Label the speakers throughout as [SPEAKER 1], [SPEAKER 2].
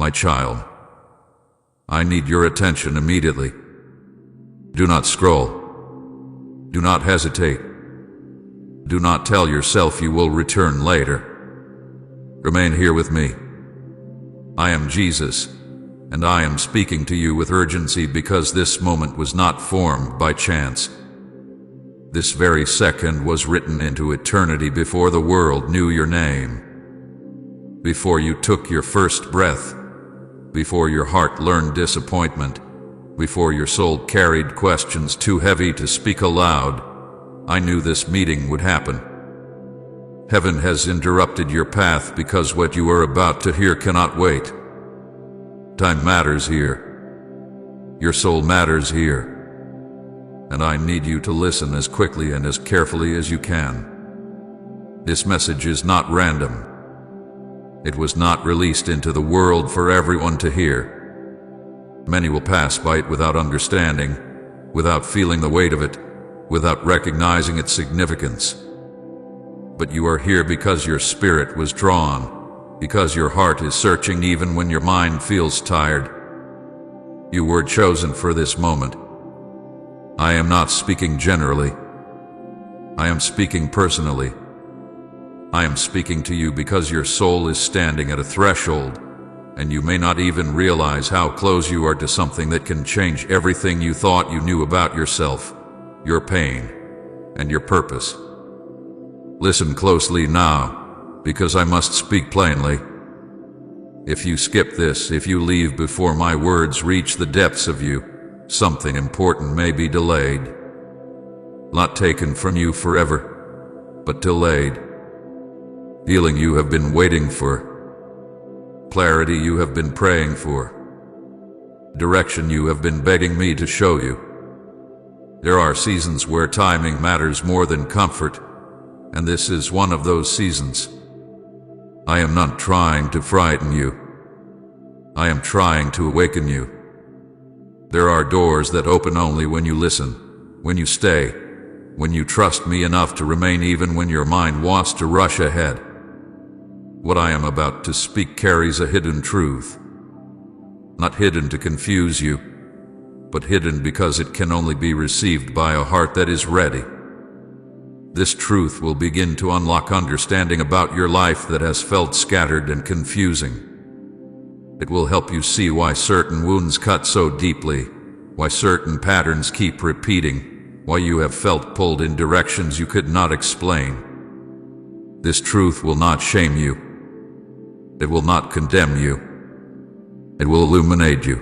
[SPEAKER 1] My child, I need your attention immediately. Do not scroll. Do not hesitate. Do not tell yourself you will return later. Remain here with me. I am Jesus, and I am speaking to you with urgency because this moment was not formed by chance. This very second was written into eternity before the world knew your name. Before you took your first breath, before your heart learned disappointment, before your soul carried questions too heavy to speak aloud, I knew this meeting would happen. Heaven has interrupted your path because what you are about to hear cannot wait. Time matters here. Your soul matters here. And I need you to listen as quickly and as carefully as you can. This message is not random. It was not released into the world for everyone to hear. Many will pass by it without understanding, without feeling the weight of it, without recognizing its significance. But you are here because your spirit was drawn, because your heart is searching even when your mind feels tired. You were chosen for this moment. I am not speaking generally. I am speaking personally. I am speaking to you because your soul is standing at a threshold, and you may not even realize how close you are to something that can change everything you thought you knew about yourself, your pain, and your purpose. Listen closely now, because I must speak plainly. If you skip this, if you leave before my words reach the depths of you, something important may be delayed. Not taken from you forever, but delayed. Healing you have been waiting for. Clarity you have been praying for. Direction you have been begging me to show you. There are seasons where timing matters more than comfort, and this is one of those seasons. I am not trying to frighten you. I am trying to awaken you. There are doors that open only when you listen, when you stay, when you trust me enough to remain even when your mind wants to rush ahead. What I am about to speak carries a hidden truth. Not hidden to confuse you, but hidden because it can only be received by a heart that is ready. This truth will begin to unlock understanding about your life that has felt scattered and confusing. It will help you see why certain wounds cut so deeply, why certain patterns keep repeating, why you have felt pulled in directions you could not explain. This truth will not shame you. It will not condemn you. It will illuminate you.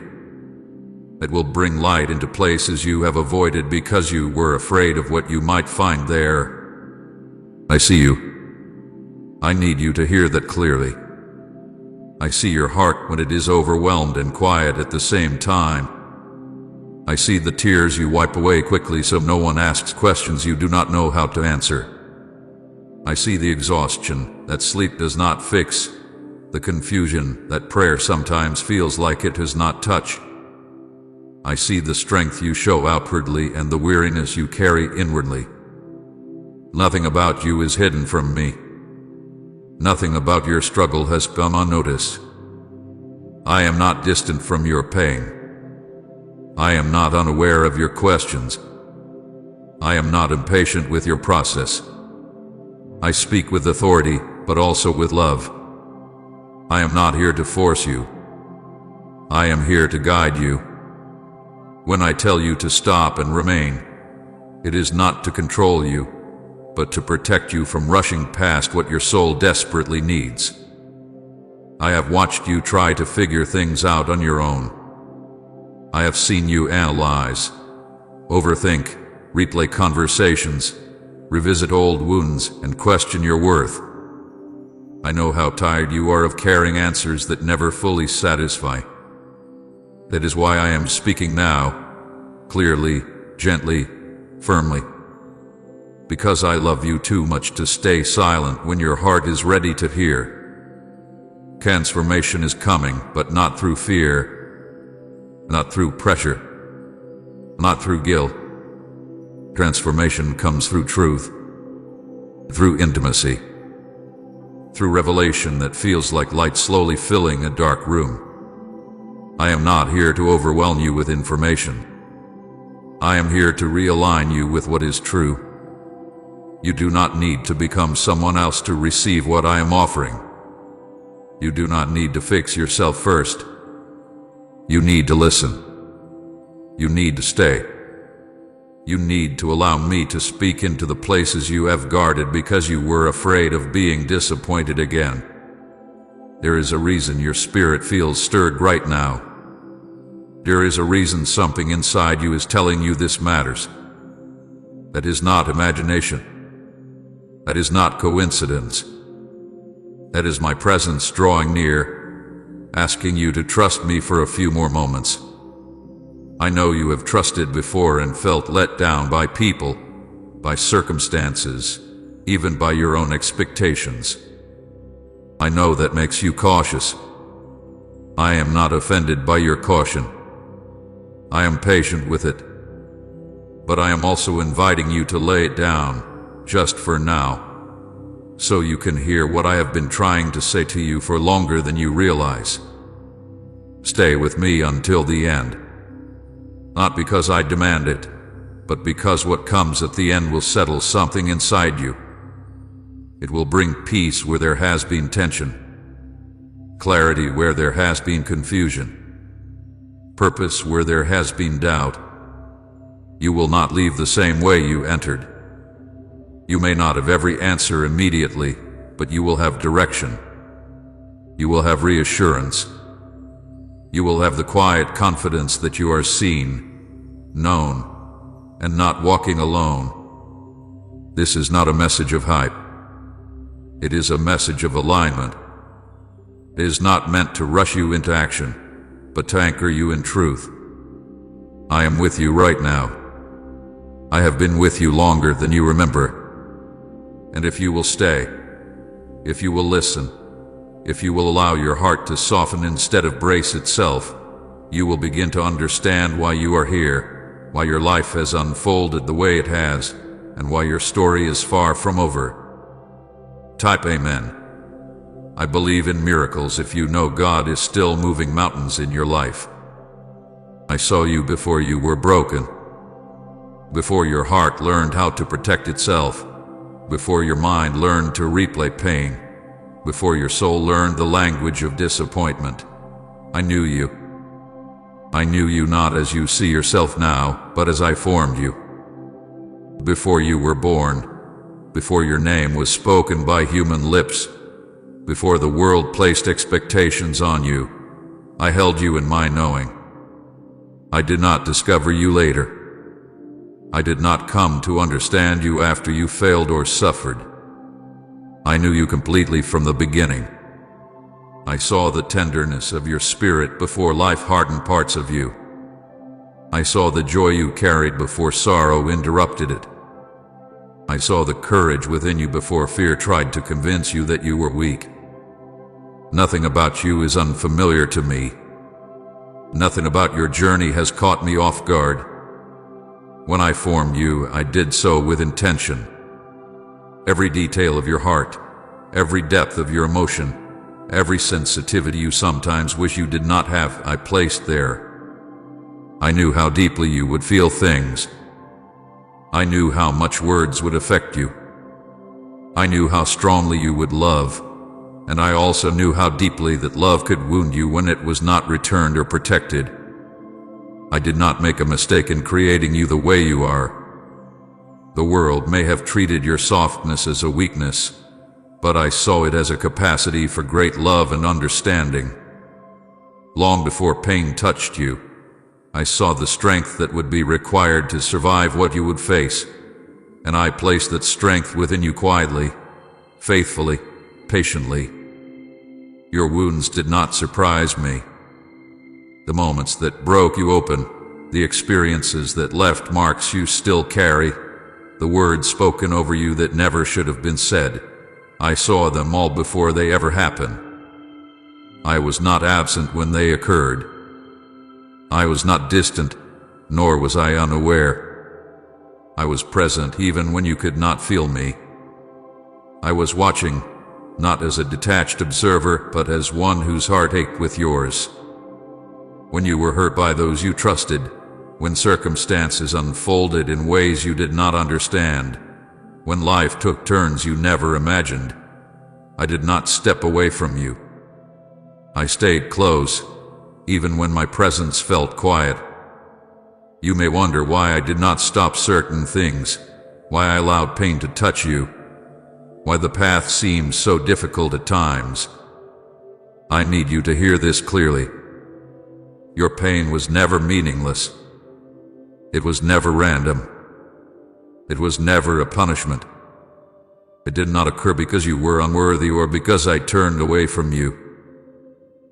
[SPEAKER 1] It will bring light into places you have avoided because you were afraid of what you might find there. I see you. I need you to hear that clearly. I see your heart when it is overwhelmed and quiet at the same time. I see the tears you wipe away quickly so no one asks questions you do not know how to answer. I see the exhaustion that sleep does not fix, the confusion that prayer sometimes feels like it does not touch. I see the strength you show outwardly and the weariness you carry inwardly. Nothing about you is hidden from me. Nothing about your struggle has gone unnoticed. I am not distant from your pain. I am not unaware of your questions. I am not impatient with your process. I speak with authority, but also with love. I am not here to force you. I am here to guide you. When I tell you to stop and remain, it is not to control you, but to protect you from rushing past what your soul desperately needs. I have watched you try to figure things out on your own. I have seen you analyze, overthink, replay conversations, revisit old wounds, and question your worth. I know how tired you are of carrying answers that never fully satisfy. That is why I am speaking now, clearly, gently, firmly. Because I love you too much to stay silent when your heart is ready to hear. Transformation is coming, but not through fear, not through pressure, not through guilt. Transformation comes through truth, through intimacy, through revelation that feels like light slowly filling a dark room. I am not here to overwhelm you with information. I am here to realign you with what is true. You do not need to become someone else to receive what I am offering. You do not need to fix yourself first. You need to listen. You need to stay. You need to allow me to speak into the places you have guarded because you were afraid of being disappointed again. There is a reason your spirit feels stirred right now. There is a reason something inside you is telling you this matters. That is not imagination. That is not coincidence. That is my presence drawing near, asking you to trust me for a few more moments. I know you have trusted before and felt let down by people, by circumstances, even by your own expectations. I know that makes you cautious. I am not offended by your caution. I am patient with it. But I am also inviting you to lay it down, just for now, so you can hear what I have been trying to say to you for longer than you realize. Stay with me until the end. Not because I demand it, but because what comes at the end will settle something inside you. It will bring peace where there has been tension, clarity where there has been confusion, purpose where there has been doubt. You will not leave the same way you entered. You may not have every answer immediately, but you will have direction. You will have reassurance. You will have the quiet confidence that you are seen, known, and not walking alone. This is not a message of hype. It is a message of alignment. It is not meant to rush you into action, but to anchor you in truth. I am with you right now. I have been with you longer than you remember. And if you will stay, if you will listen, if you will allow your heart to soften instead of brace itself, you will begin to understand why you are here, why your life has unfolded the way it has, and why your story is far from over. Type Amen. I believe in miracles if you know God is still moving mountains in your life. I saw you before you were broken, before your heart learned how to protect itself, before your mind learned to replay pain, before your soul learned the language of disappointment. I knew you. I knew you not as you see yourself now, but as I formed you. Before you were born, before your name was spoken by human lips, before the world placed expectations on you, I held you in my knowing. I did not discover you later. I did not come to understand you after you failed or suffered. I knew you completely from the beginning. I saw the tenderness of your spirit before life hardened parts of you. I saw the joy you carried before sorrow interrupted it. I saw the courage within you before fear tried to convince you that you were weak. Nothing about you is unfamiliar to me. Nothing about your journey has caught me off guard. When I formed you, I did so with intention. Every detail of your heart, every depth of your emotion, every sensitivity you sometimes wish you did not have, I placed there. I knew how deeply you would feel things. I knew how much words would affect you. I knew how strongly you would love, and I also knew how deeply that love could wound you when it was not returned or protected. I did not make a mistake in creating you the way you are. The world may have treated your softness as a weakness, but I saw it as a capacity for great love and understanding. Long before pain touched you, I saw the strength that would be required to survive what you would face, and I placed that strength within you quietly, faithfully, patiently. Your wounds did not surprise me. The moments that broke you open, the experiences that left marks you still carry, the words spoken over you that never should have been said, I saw them all before they ever happened. I was not absent when they occurred. I was not distant, nor was I unaware. I was present even when you could not feel me. I was watching, not as a detached observer, but as one whose heart ached with yours. when you were hurt by those you trusted, when circumstances unfolded in ways you did not understand, when life took turns you never imagined. I did not step away from you. I stayed close, even when my presence felt quiet. You may wonder why I did not stop certain things, why I allowed pain to touch you, why the path seemed so difficult at times. I need you to hear this clearly. Your pain was never meaningless. It was never random. It was never a punishment. It did not occur because you were unworthy or because I turned away from you.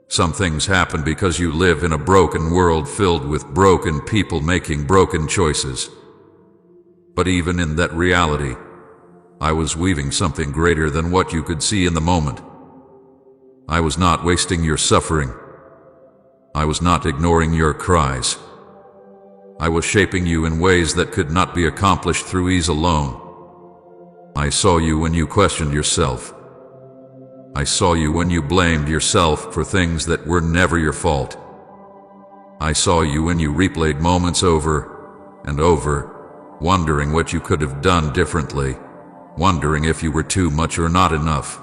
[SPEAKER 1] Some things happen because you live in a broken world filled with broken people making broken choices. But even in that reality, I was weaving something greater than what you could see in the moment. I was not wasting your suffering. I was not ignoring your cries. I was shaping you in ways that could not be accomplished through ease alone. I saw you when you questioned yourself. I saw you when you blamed yourself for things that were never your fault. I saw you when you replayed moments over and over, wondering what you could have done differently, wondering if you were too much or not enough.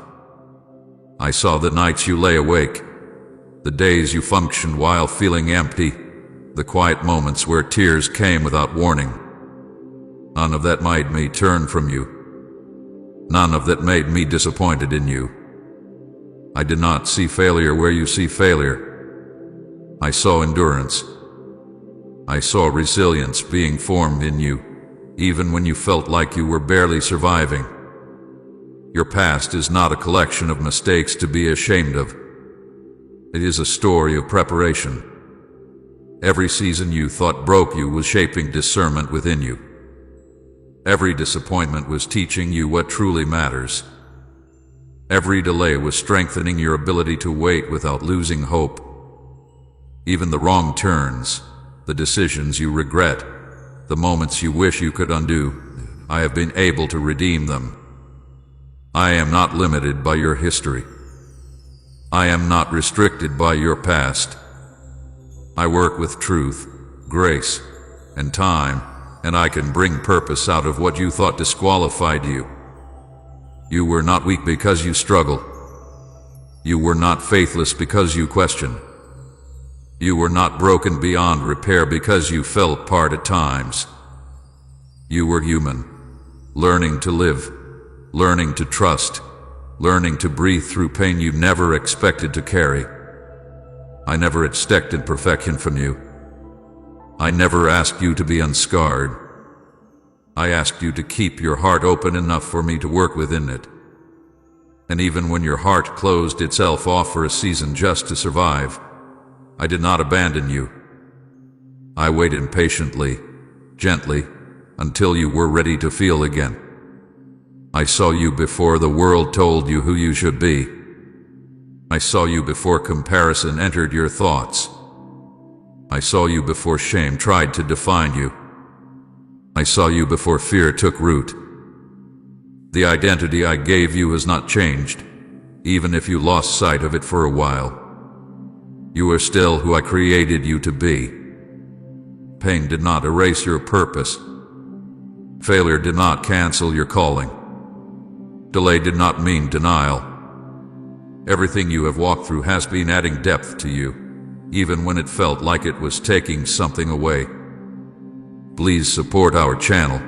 [SPEAKER 1] I saw the nights you lay awake, the days you functioned while feeling empty, the quiet moments where tears came without warning. None of that made me turn from you. None of that made me disappointed in you. I did not see failure where you see failure. I saw endurance. I saw resilience being formed in you, even when you felt like you were barely surviving. Your past is not a collection of mistakes to be ashamed of. It is a story of preparation. Every season you thought broke you was shaping discernment within you. Every disappointment was teaching you what truly matters. Every delay was strengthening your ability to wait without losing hope. Even the wrong turns, the decisions you regret, the moments you wish you could undo, I have been able to redeem them. I am not limited by your history. I am not restricted by your past. I work with truth, grace, and time, and I can bring purpose out of what you thought disqualified you. You were not weak because you struggled. You were not faithless because you questioned. You were not broken beyond repair because you fell apart at times. You were human, learning to live, learning to trust, learning to breathe through pain you never expected to carry. I never expected perfection from you. I never asked you to be unscarred. I asked you to keep your heart open enough for me to work within it. And even when your heart closed itself off for a season just to survive, I did not abandon you. I waited patiently, gently, until you were ready to feel again. I saw you before the world told you who you should be. I saw you before comparison entered your thoughts. I saw you before shame tried to define you. I saw you before fear took root. The identity I gave you has not changed, even if you lost sight of it for a while. You are still who I created you to be. Pain did not erase your purpose. Failure did not cancel your calling. Delay did not mean denial. Everything you have walked through has been adding depth to you, even when it felt like it was taking something away. Please support our channel.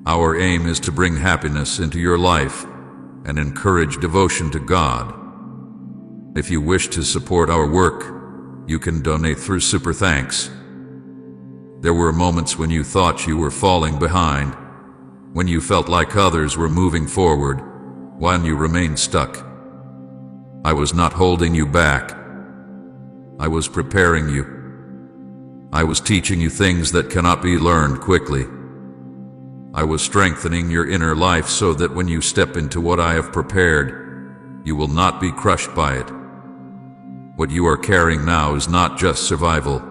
[SPEAKER 1] Our aim is to bring happiness into your life and encourage devotion to God. If you wish to support our work, you can donate through Super Thanks. There were moments when you thought you were falling behind, when you felt like others were moving forward, while you remained stuck. I was not holding you back. I was preparing you. I was teaching you things that cannot be learned quickly. I was strengthening your inner life so that when you step into what I have prepared, you will not be crushed by it. What you are carrying now is not just survival.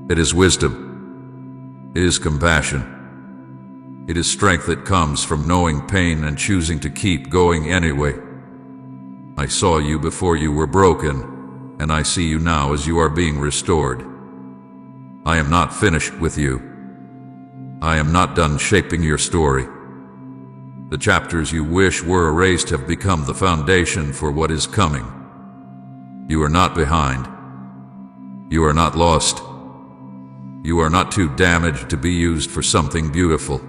[SPEAKER 1] It is wisdom. It is compassion. It is strength that comes from knowing pain and choosing to keep going anyway. I saw you before you were broken, and I see you now as you are being restored. I am not finished with you. I am not done shaping your story. The chapters you wish were erased have become the foundation for what is coming. You are not behind. You are not lost. You are not too damaged to be used for something beautiful.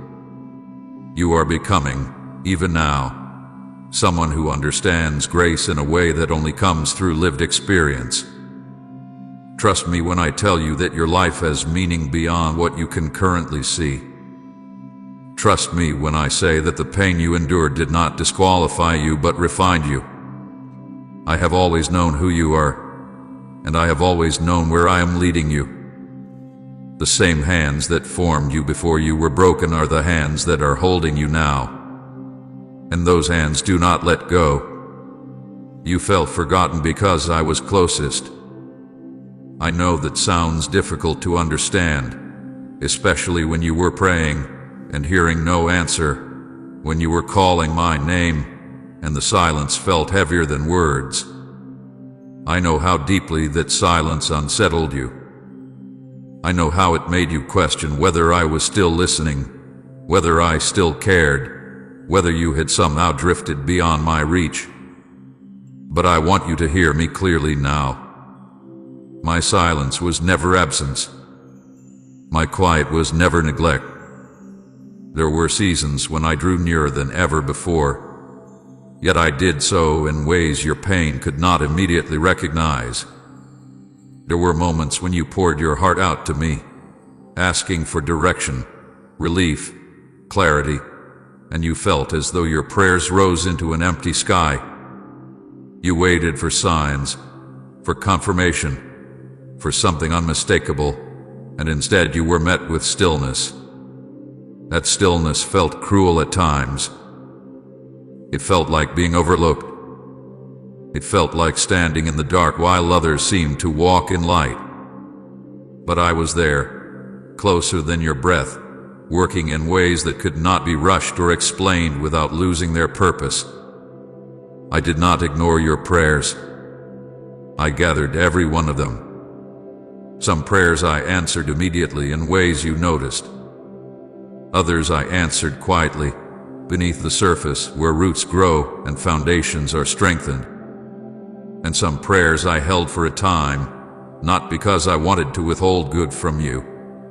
[SPEAKER 1] You are becoming, even now, someone who understands grace in a way that only comes through lived experience. Trust me when I tell you that your life has meaning beyond what you can currently see. Trust me when I say that the pain you endured did not disqualify you but refined you. I have always known who you are, and I have always known where I am leading you. The same hands that formed you before you were broken are the hands that are holding you now. And those hands do not let go. You felt forgotten because I was closest. I know that sounds difficult to understand, especially when you were praying and hearing no answer, when you were calling my name and the silence felt heavier than words. I know how deeply that silence unsettled you. I know how it made you question whether I was still listening, whether I still cared, whether you had somehow drifted beyond my reach. But I want you to hear me clearly now. My silence was never absence. My quiet was never neglect. There were seasons when I drew nearer than ever before, yet I did so in ways your pain could not immediately recognize. There were moments when you poured your heart out to me, asking for direction, relief, clarity, and you felt as though your prayers rose into an empty sky. You waited for signs, for confirmation, for something unmistakable, and instead you were met with stillness. That stillness felt cruel at times. It felt like being overlooked. It felt like standing in the dark while others seemed to walk in light. But I was there, closer than your breath, working in ways that could not be rushed or explained without losing their purpose. I did not ignore your prayers. I gathered every one of them. Some prayers I answered immediately in ways you noticed. Others I answered quietly, beneath the surface where roots grow and foundations are strengthened. And some prayers I held for a time, not because I wanted to withhold good from you,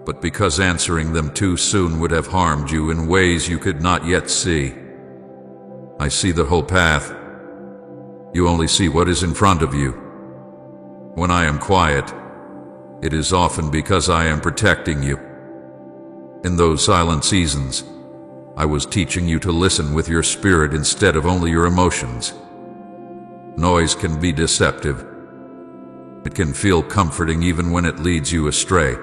[SPEAKER 1] but because answering them too soon would have harmed you in ways you could not yet see. I see the whole path. You only see what is in front of you. When I am quiet, it is often because I am protecting you. In those silent seasons, I was teaching you to listen with your spirit instead of only your emotions. Noise can be deceptive. It can feel comforting even when it leads you astray.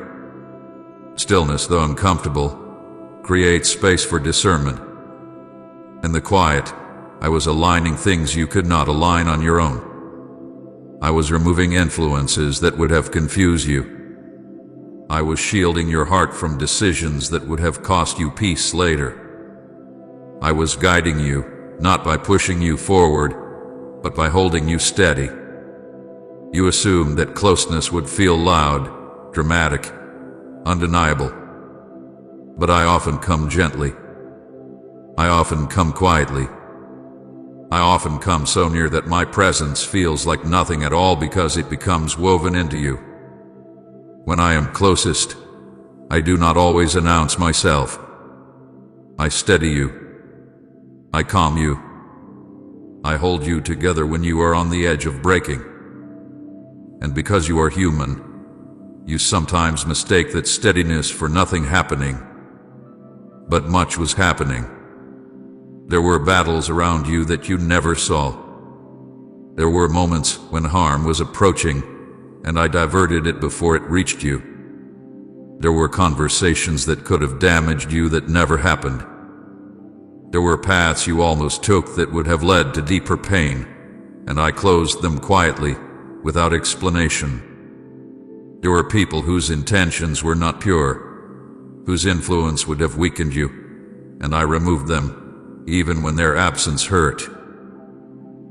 [SPEAKER 1] Stillness, though uncomfortable, creates space for discernment. In the quiet, I was aligning things you could not align on your own. I was removing influences that would have confused you. I was shielding your heart from decisions that would have cost you peace later. I was guiding you, not by pushing you forward, but by holding you steady. You assumed that closeness would feel loud, dramatic, undeniable. But I often come gently. I often come quietly. I often come so near that my presence feels like nothing at all because it becomes woven into you. When I am closest, I do not always announce myself. I steady you. I calm you. I hold you together when you are on the edge of breaking. And because you are human, you sometimes mistake that steadiness for nothing happening. But much was happening. There were battles around you that you never saw. There were moments when harm was approaching, and I diverted it before it reached you. There were conversations that could have damaged you that never happened. There were paths you almost took that would have led to deeper pain, and I closed them quietly, without explanation. There were people whose intentions were not pure, whose influence would have weakened you, and I removed them, even when their absence hurt.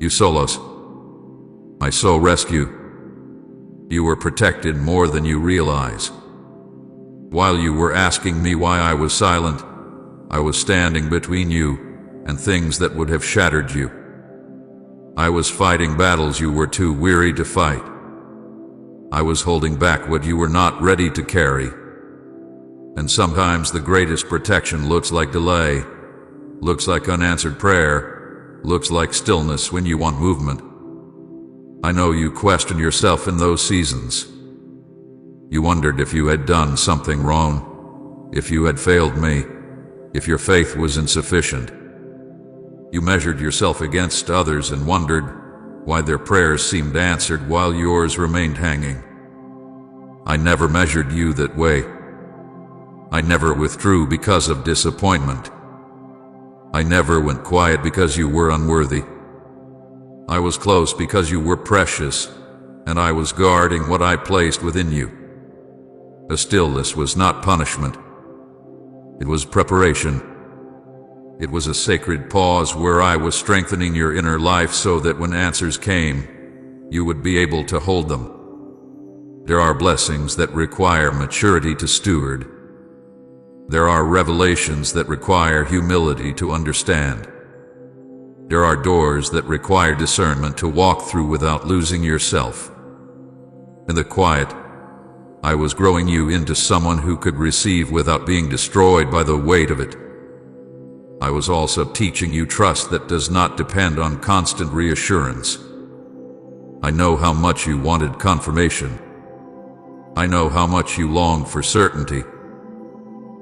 [SPEAKER 1] You solace, my soul rescue. You were protected more than you realize. While you were asking me why I was silent, I was standing between you and things that would have shattered you. I was fighting battles you were too weary to fight. I was holding back what you were not ready to carry. And sometimes the greatest protection looks like delay, looks like unanswered prayer, looks like stillness when you want movement. I know you question yourself in those seasons. You wondered if you had done something wrong, if you had failed me, if your faith was insufficient. You measured yourself against others and wondered why their prayers seemed answered while yours remained hanging. I never measured you that way. I never withdrew because of disappointment. I never went quiet because you were unworthy. I was close because you were precious, and I was guarding what I placed within you. A stillness was not punishment. It was preparation. It was a sacred pause where I was strengthening your inner life so that when answers came, you would be able to hold them. There are blessings that require maturity to steward. There are revelations that require humility to understand. There are doors that require discernment to walk through without losing yourself. In the quiet, I was growing you into someone who could receive without being destroyed by the weight of it. I was also teaching you trust that does not depend on constant reassurance. I know how much you wanted confirmation. I know how much you longed for certainty.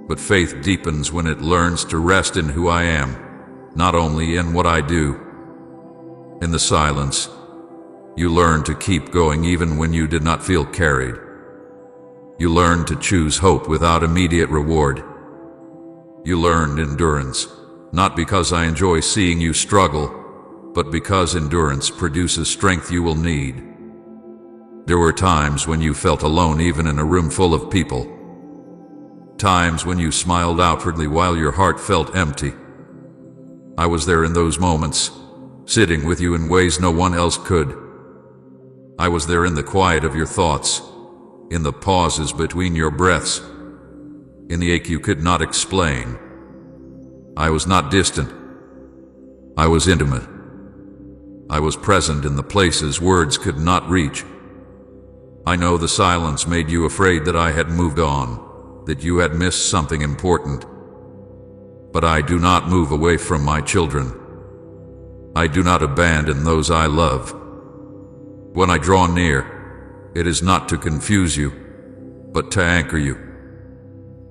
[SPEAKER 1] But faith deepens when it learns to rest in who I am, not only in what I do. In the silence, you learn to keep going even when you did not feel carried. You learned to choose hope without immediate reward. You learned endurance, not because I enjoy seeing you struggle, but because endurance produces strength you will need. There were times when you felt alone even in a room full of people. Times when you smiled outwardly while your heart felt empty. I was there in those moments, sitting with you in ways no one else could. I was there in the quiet of your thoughts, in the pauses between your breaths, in the ache you could not explain. I was not distant. I was intimate. I was present in the places words could not reach. I know the silence made you afraid that I had moved on, that you had missed something important. But I do not move away from my children. I do not abandon those I love. When I draw near, it is not to confuse you, but to anchor you.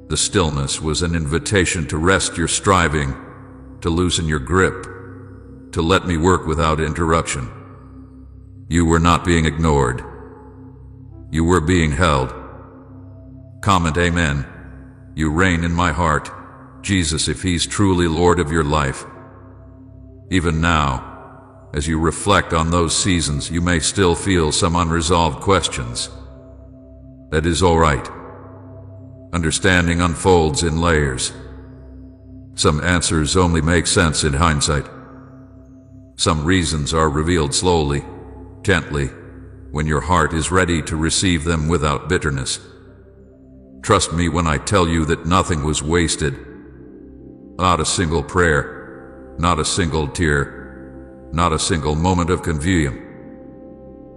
[SPEAKER 1] The stillness was an invitation to rest your striving, to loosen your grip, to let me work without interruption. You were not being ignored. You were being held. Comment amen. You reign in my heart, Jesus, if He's truly Lord of your life. Even now, as you reflect on those seasons, you may still feel some unresolved questions. That is all right. Understanding unfolds in layers. Some answers only make sense in hindsight. Some reasons are revealed slowly, gently, when your heart is ready to receive them without bitterness. Trust me when I tell you that nothing was wasted. Not a single prayer, not a single tear, not a single moment of confusion.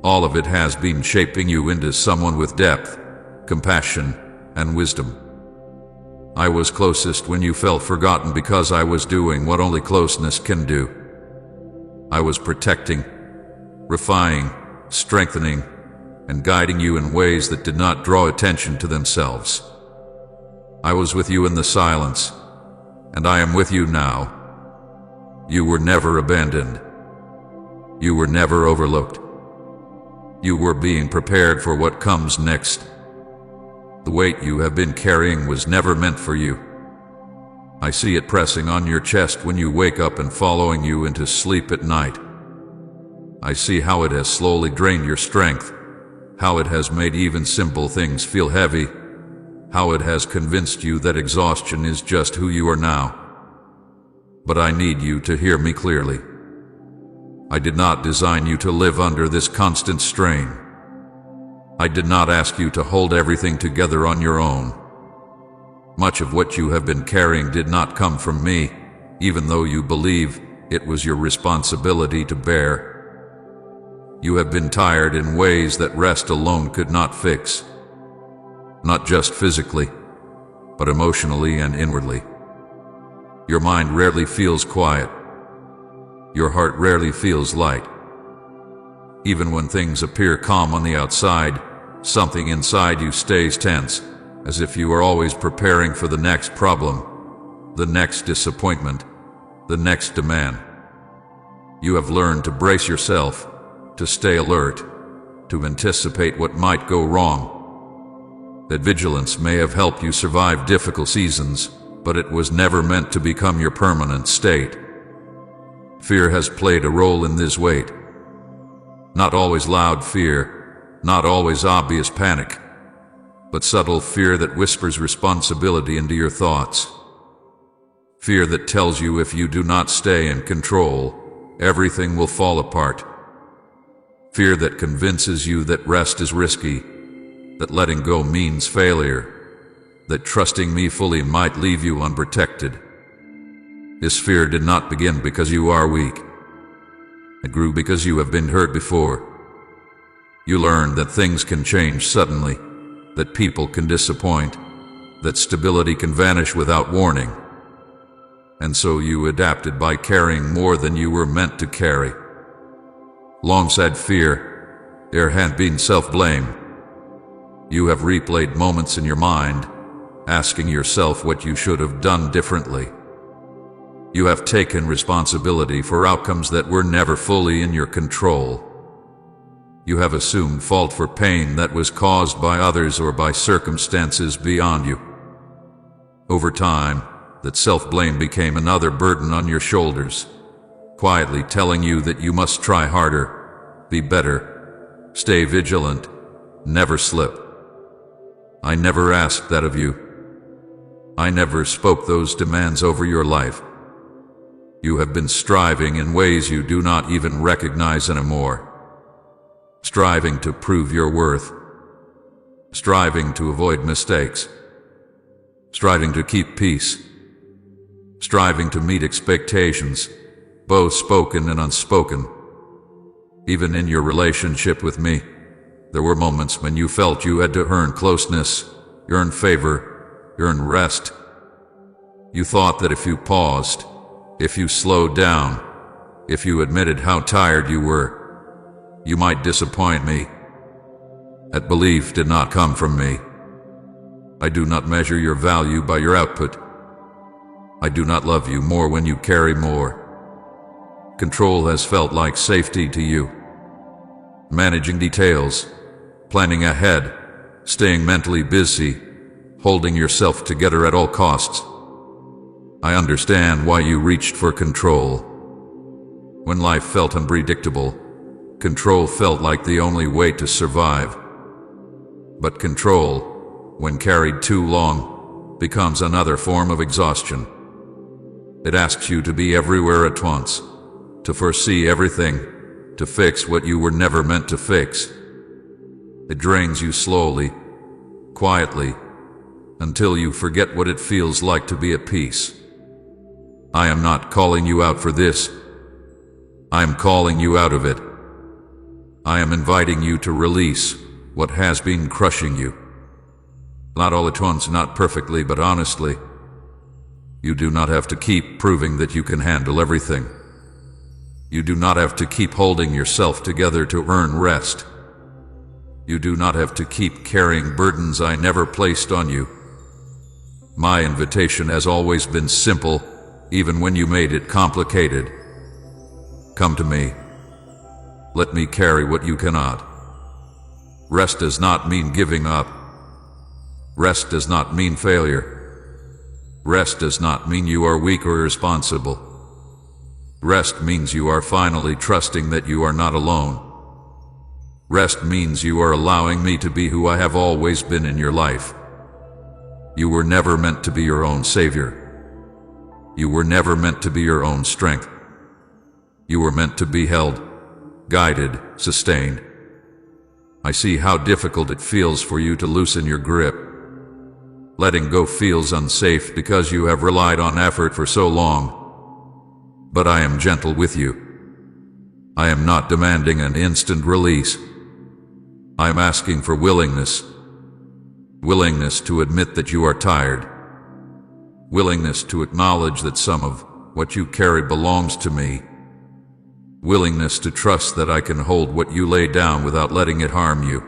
[SPEAKER 1] All of it has been shaping you into someone with depth, compassion, and wisdom. I was closest when you felt forgotten because I was doing what only closeness can do. I was protecting, refining, strengthening, and guiding you in ways that did not draw attention to themselves. I was with you in the silence, and I am with you now. You were never abandoned. You were never overlooked. You were being prepared for what comes next. The weight you have been carrying was never meant for you. I see it pressing on your chest when you wake up and following you into sleep at night. I see how it has slowly drained your strength, how it has made even simple things feel heavy, how it has convinced you that exhaustion is just who you are now. But I need you to hear me clearly. I did not design you to live under this constant strain. I did not ask you to hold everything together on your own. Much of what you have been carrying did not come from me, even though you believe it was your responsibility to bear. You have been tired in ways that rest alone could not fix. Not just physically, but emotionally and inwardly. Your mind rarely feels quiet. Your heart rarely feels light. Even when things appear calm on the outside, something inside you stays tense, as if you are always preparing for the next problem, the next disappointment, the next demand. You have learned to brace yourself, to stay alert, to anticipate what might go wrong. That vigilance may have helped you survive difficult seasons, but it was never meant to become your permanent state. Fear has played a role in this weight. Not always loud fear, not always obvious panic, but subtle fear that whispers responsibility into your thoughts. Fear that tells you if you do not stay in control, everything will fall apart. Fear that convinces you that rest is risky, that letting go means failure, that trusting me fully might leave you unprotected. This fear did not begin because you are weak. It grew because you have been hurt before. You learned that things can change suddenly, that people can disappoint, that stability can vanish without warning. And so you adapted by carrying more than you were meant to carry. Alongside fear, there had been self-blame. You have replayed moments in your mind, asking yourself what you should have done differently. You have taken responsibility for outcomes that were never fully in your control. You have assumed fault for pain that was caused by others or by circumstances beyond you. Over time, that self-blame became another burden on your shoulders, quietly telling you that you must try harder, be better, stay vigilant, never slip. I never asked that of you. I never spoke those demands over your life. You have been striving in ways you do not even recognize anymore. Striving to prove your worth. Striving to avoid mistakes. Striving to keep peace. Striving to meet expectations, both spoken and unspoken. Even in your relationship with me, there were moments when you felt you had to earn closeness, earn favor, earn rest. You thought that if you paused, if you slowed down, if you admitted how tired you were, you might disappoint me. That belief did not come from me. I do not measure your value by your output. I do not love you more when you carry more. Control has felt like safety to you. Managing details, planning ahead, staying mentally busy, holding yourself together at all costs. I understand why you reached for control. When life felt unpredictable, control felt like the only way to survive. But control, when carried too long, becomes another form of exhaustion. It asks you to be everywhere at once, to foresee everything, to fix what you were never meant to fix. It drains you slowly, quietly, until you forget what it feels like to be at peace. I am not calling you out for this. I am calling you out of it. I am inviting you to release what has been crushing you. Not all at once, not perfectly, but honestly. You do not have to keep proving that you can handle everything. You do not have to keep holding yourself together to earn rest. You do not have to keep carrying burdens I never placed on you. My invitation has always been simple, even when you made it complicated. Come to me. Let me carry what you cannot. Rest does not mean giving up. Rest does not mean failure. Rest does not mean you are weak or irresponsible. Rest means you are finally trusting that you are not alone. Rest means you are allowing me to be who I have always been in your life. You were never meant to be your own savior. You were never meant to be your own strength. You were meant to be held, guided, sustained. I see how difficult it feels for you to loosen your grip. Letting go feels unsafe because you have relied on effort for so long. But I am gentle with you. I am not demanding an instant release. I am asking for willingness. Willingness to admit that you are tired. Willingness to acknowledge that some of what you carry belongs to me. Willingness to trust that I can hold what you lay down without letting it harm you.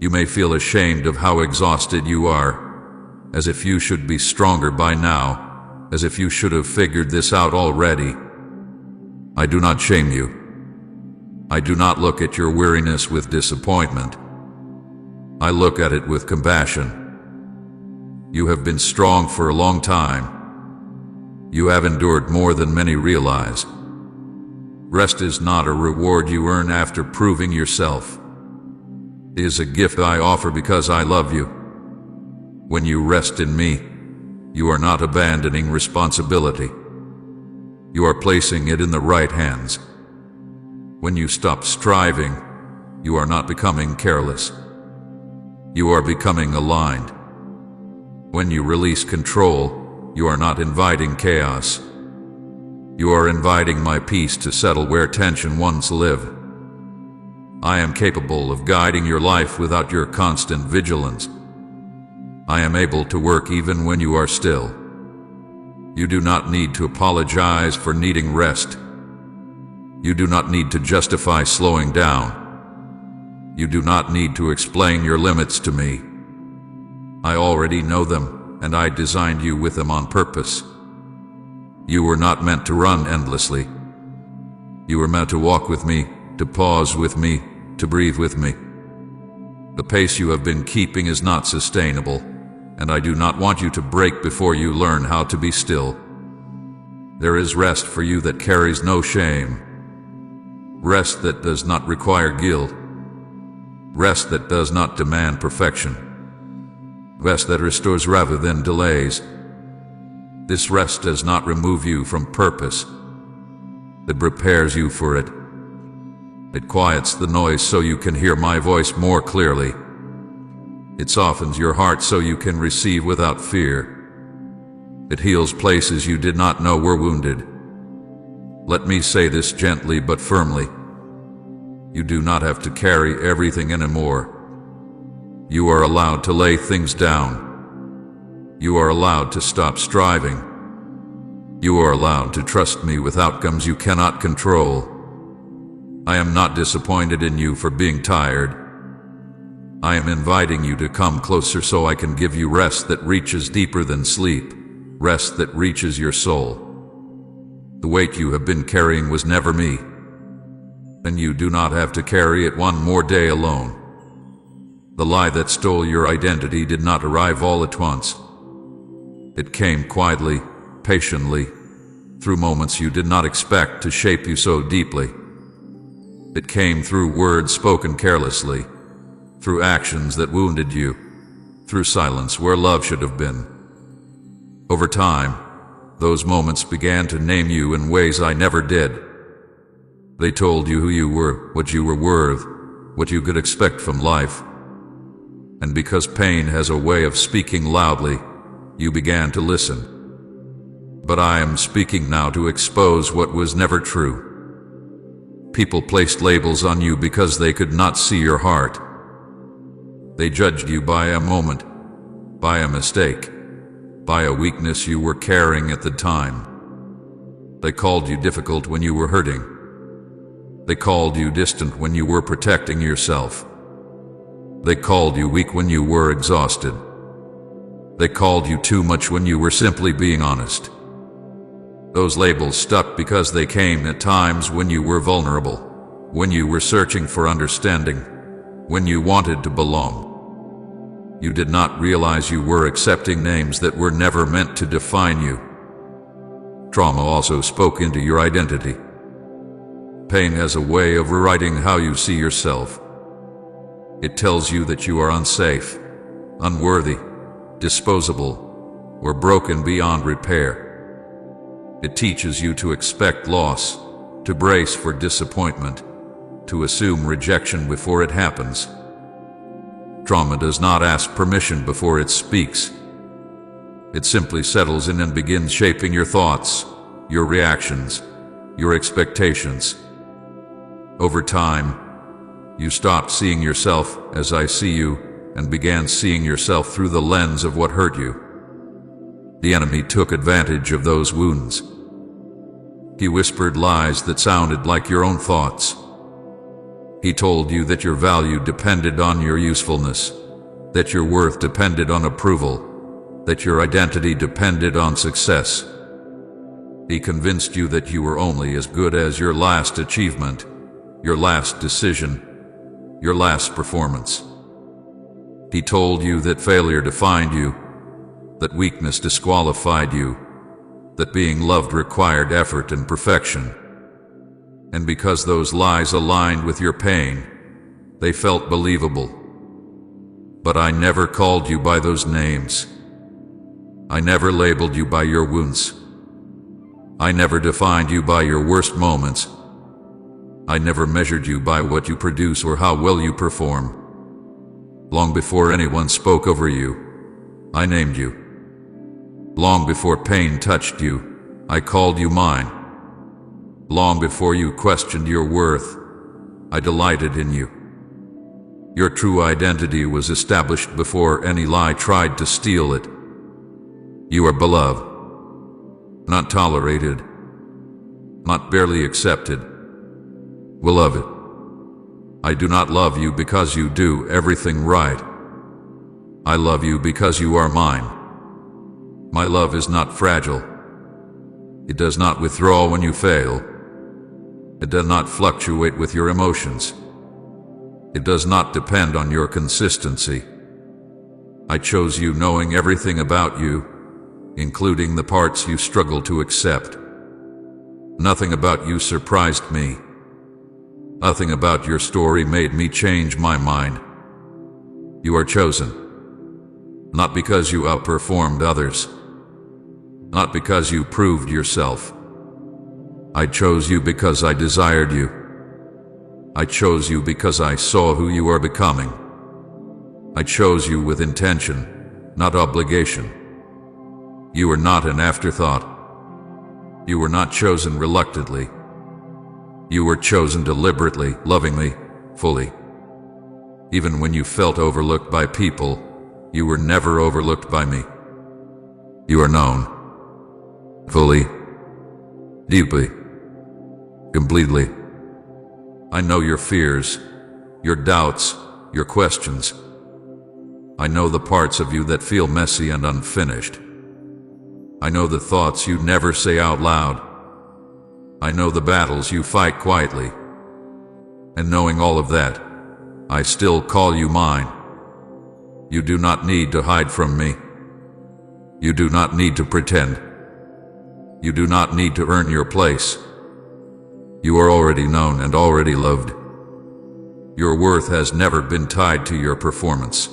[SPEAKER 1] You may feel ashamed of how exhausted you are, as if you should be stronger by now, as if you should have figured this out already. I do not shame you. I do not look at your weariness with disappointment. I look at it with compassion. You have been strong for a long time. You have endured more than many realize. Rest is not a reward you earn after proving yourself. It is a gift I offer because I love you. When you rest in me, you are not abandoning responsibility. You are placing it in the right hands. When you stop striving, you are not becoming careless. You are becoming aligned. When you release control, you are not inviting chaos. You are inviting my peace to settle where tension once lived. I am capable of guiding your life without your constant vigilance. I am able to work even when you are still. You do not need to apologize for needing rest. You do not need to justify slowing down. You do not need to explain your limits to me. I already know them, and I designed you with them on purpose. You were not meant to run endlessly. You were meant to walk with me, to pause with me, to breathe with me. The pace you have been keeping is not sustainable, and I do not want you to break before you learn how to be still. There is rest for you that carries no shame. Rest that does not require guilt. Rest that does not demand perfection. Rest that restores rather than delays. This rest does not remove you from purpose. It prepares you for it. It quiets the noise so you can hear my voice more clearly. It softens your heart so you can receive without fear. It heals places you did not know were wounded. Let me say this gently but firmly. You do not have to carry everything anymore. You are allowed to lay things down. You are allowed to stop striving. You are allowed to trust me with outcomes you cannot control. I am not disappointed in you for being tired. I am inviting you to come closer so I can give you rest that reaches deeper than sleep, rest that reaches your soul. The weight you have been carrying was never me, and you do not have to carry it one more day alone. The lie that stole your identity did not arrive all at once. It came quietly, patiently, through moments you did not expect to shape you so deeply. It came through words spoken carelessly, through actions that wounded you, through silence where love should have been. Over time, those moments began to name you in ways I never did. They told you who you were, what you were worth, what you could expect from life. And because pain has a way of speaking loudly, you began to listen. But I am speaking now to expose what was never true. People placed labels on you because they could not see your heart. They judged you by a moment, by a mistake, by a weakness you were carrying at the time. They called you difficult when you were hurting. They called you distant when you were protecting yourself. They called you weak when you were exhausted. They called you too much when you were simply being honest. Those labels stuck because they came at times when you were vulnerable, when you were searching for understanding, when you wanted to belong. You did not realize you were accepting names that were never meant to define you. Trauma also spoke into your identity. Pain has a way of rewriting how you see yourself. It tells you that you are unsafe, unworthy, disposable, or broken beyond repair. It teaches you to expect loss, to brace for disappointment, to assume rejection before it happens. Trauma does not ask permission before it speaks. It simply settles in and begins shaping your thoughts, your reactions, your expectations. Over time, you stopped seeing yourself as I see you and began seeing yourself through the lens of what hurt you. The enemy took advantage of those wounds. He whispered lies that sounded like your own thoughts. He told you that your value depended on your usefulness, that your worth depended on approval, that your identity depended on success. He convinced you that you were only as good as your last achievement, your last decision, your last performance. He told you that failure defined you, that weakness disqualified you, that being loved required effort and perfection. And because those lies aligned with your pain, they felt believable. But I never called you by those names. I never labeled you by your wounds. I never defined you by your worst moments. I never measured you by what you produce or how well you perform. Long before anyone spoke over you, I named you. Long before pain touched you, I called you mine. Long before you questioned your worth, I delighted in you. Your true identity was established before any lie tried to steal it. You are beloved, not tolerated, not barely accepted. Beloved, I do not love you because you do everything right. I love you because you are mine. My love is not fragile. It does not withdraw when you fail. It does not fluctuate with your emotions. It does not depend on your consistency. I chose you knowing everything about you, including the parts you struggle to accept. Nothing about you surprised me. Nothing about your story made me change my mind. You are chosen, not because you outperformed others, not because you proved yourself. I chose you because I desired you. I chose you because I saw who you are becoming. I chose you with intention, not obligation. You were not an afterthought. You were not chosen reluctantly. You were chosen deliberately, lovingly, fully. Even when you felt overlooked by people, you were never overlooked by me. You are known. Fully. Deeply. Completely. I know your fears, your doubts, your questions. I know the parts of you that feel messy and unfinished. I know the thoughts you never say out loud. I know the battles you fight quietly. And knowing all of that, I still call you mine. You do not need to hide from me. You do not need to pretend. You do not need to earn your place. You are already known and already loved. Your worth has never been tied to your performance.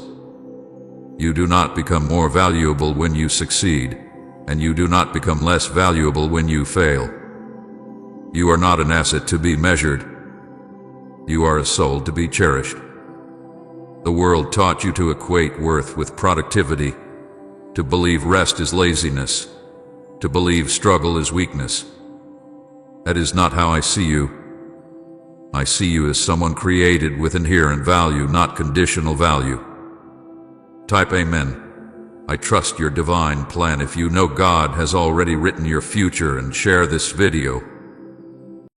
[SPEAKER 1] You do not become more valuable when you succeed, and you do not become less valuable when you fail. You are not an asset to be measured. You are a soul to be cherished. The world taught you to equate worth with productivity, to believe rest is laziness, to believe struggle is weakness. That is not how I see you. I see you as someone created with inherent value, not conditional value. Type Amen. I trust your divine plan if you know God has already written your future, and share this video.